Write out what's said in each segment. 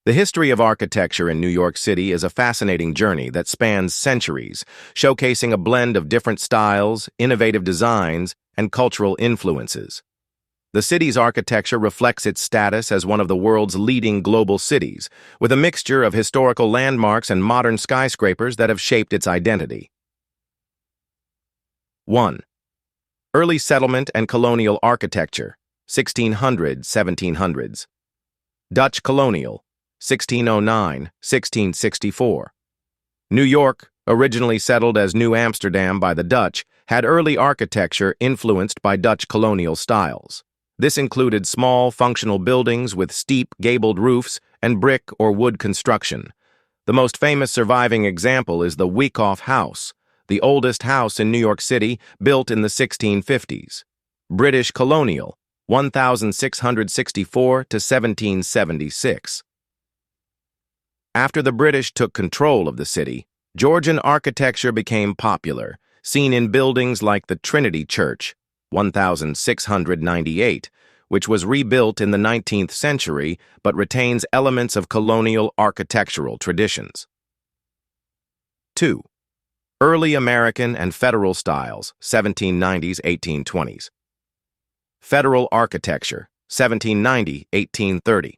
The history of architecture in New York City is a fascinating journey that spans centuries, showcasing a blend of different styles, innovative designs, and cultural influences. The city's architecture reflects its status as one of the world's leading global cities, with a mixture of historical landmarks and modern skyscrapers that have shaped its identity. 1. Early settlement and colonial architecture, 1600-1700s. Dutch Colonial, 1609-1664. New York, originally settled as New Amsterdam by the Dutch, had early architecture influenced by Dutch colonial styles. This included small, functional buildings with steep, gabled roofs and brick or wood construction. The most famous surviving example is the Wyckoff House, the oldest house in New York City, built in the 1650s. British Colonial, 1664 to 1776. After the British took control of the city, Georgian architecture became popular, seen in buildings like the Trinity Church, 1698, which was rebuilt in the 19th century but retains elements of colonial architectural traditions. 2. Early American and Federal styles, 1790s-1820s. Federal architecture, 1790-1830.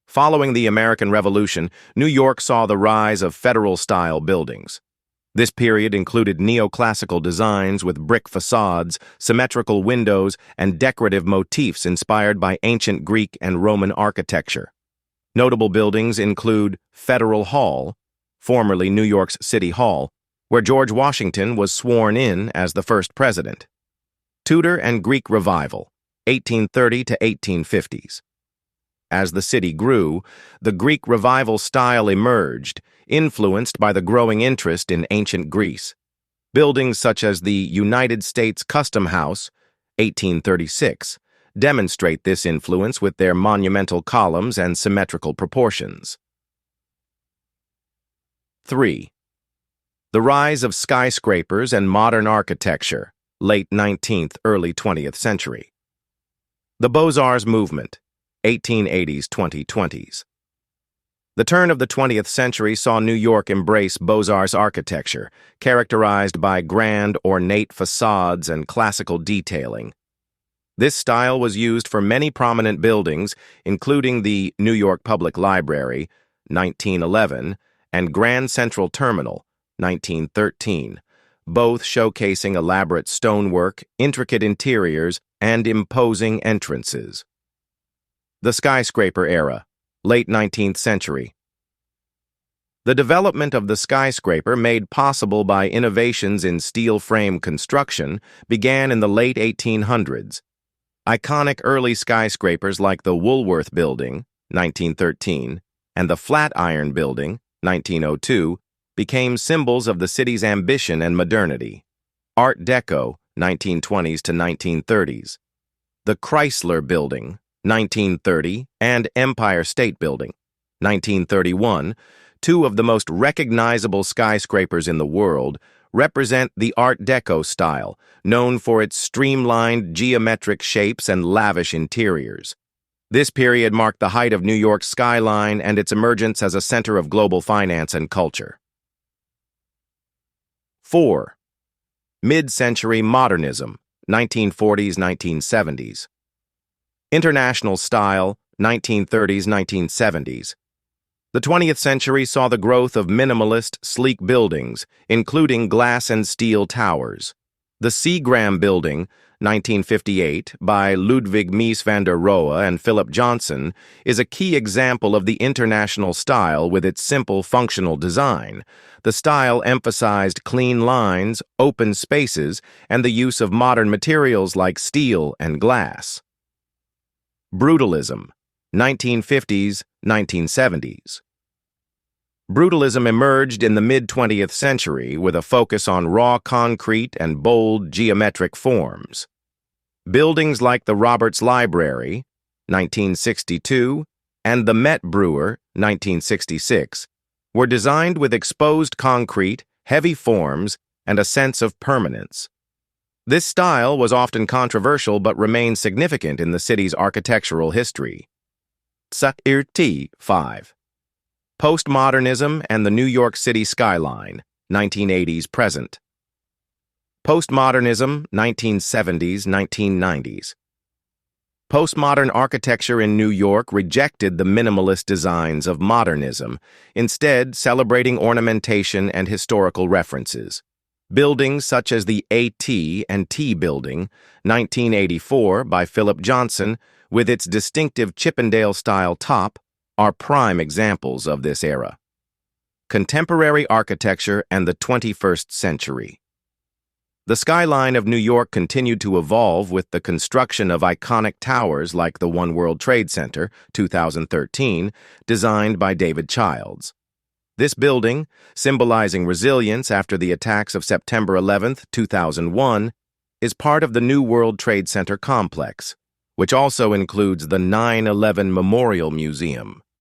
Following the American Revolution, New York saw the rise of Federal-style buildings. This period included neoclassical designs with brick facades, symmetrical windows, and decorative motifs inspired by ancient Greek and Roman architecture. Notable buildings include Federal Hall, formerly New York's City Hall, where George Washington was sworn in as the first president. Tudor and Greek Revival, 1830 to 1850s. As the city grew, the Greek Revival style emerged, influenced by the growing interest in ancient Greece. Buildings such as the United States Custom House, 1836, demonstrate this influence with their monumental columns and symmetrical proportions. 3. The rise of skyscrapers and modern architecture, late 19th, early 20th century. The Beaux-Arts movement, 1880s-2020s. The turn of the 20th century saw New York embrace Beaux-Arts architecture, characterized by grand, ornate facades and classical detailing. This style was used for many prominent buildings, including the New York Public Library, 1911, and Grand Central Terminal, 1913, both showcasing elaborate stonework, intricate interiors, and imposing entrances. The skyscraper era, late 19th century. The development of the skyscraper, made possible by innovations in steel frame construction, began in the late 1800s. Iconic early skyscrapers like the Woolworth Building, 1913, and the Flatiron Building, 1902, became symbols of the city's ambition and modernity. Art Deco, 1920s to 1930s. The Chrysler Building, 1930, and Empire State Building, 1931, two of the most recognizable skyscrapers in the world, represent the Art Deco style, known for its streamlined geometric shapes and lavish interiors. This period marked the height of New York's skyline and its emergence as a center of global finance and culture. 4. Mid-century modernism, 1940s-1970s. International style, 1930s-1970s. The 20th century saw the growth of minimalist, sleek buildings, including glass and steel towers. The Seagram Building, 1958, by Ludwig Mies van der Rohe and Philip Johnson, is a key example of the international style with its simple, functional design. The style emphasized clean lines, open spaces, and the use of modern materials like steel and glass. Brutalism, 1950s, 1970s. Brutalism emerged in the mid-20th century with a focus on raw concrete and bold geometric forms. Buildings like the Roberts Library, 1962, and the Met Brewer, 1966, were designed with exposed concrete, heavy forms, and a sense of permanence. This style was often controversial but remained significant in the city's architectural history. 5. Postmodernism and the New York City skyline, 1980s present. Postmodernism, 1970s, 1990s. Postmodern architecture in New York rejected the minimalist designs of modernism, instead celebrating ornamentation and historical references. Buildings such as the A.T. and T Building, 1984 by Philip Johnson, with its distinctive Chippendale-style top, are prime examples of this era. Contemporary architecture and the 21st century. The skyline of New York continued to evolve with the construction of iconic towers like the One World Trade Center, 2013, designed by David Childs. This building, symbolizing resilience after the attacks of September 11, 2001, is part of the New World Trade Center complex, which also includes the 9/11 Memorial Museum.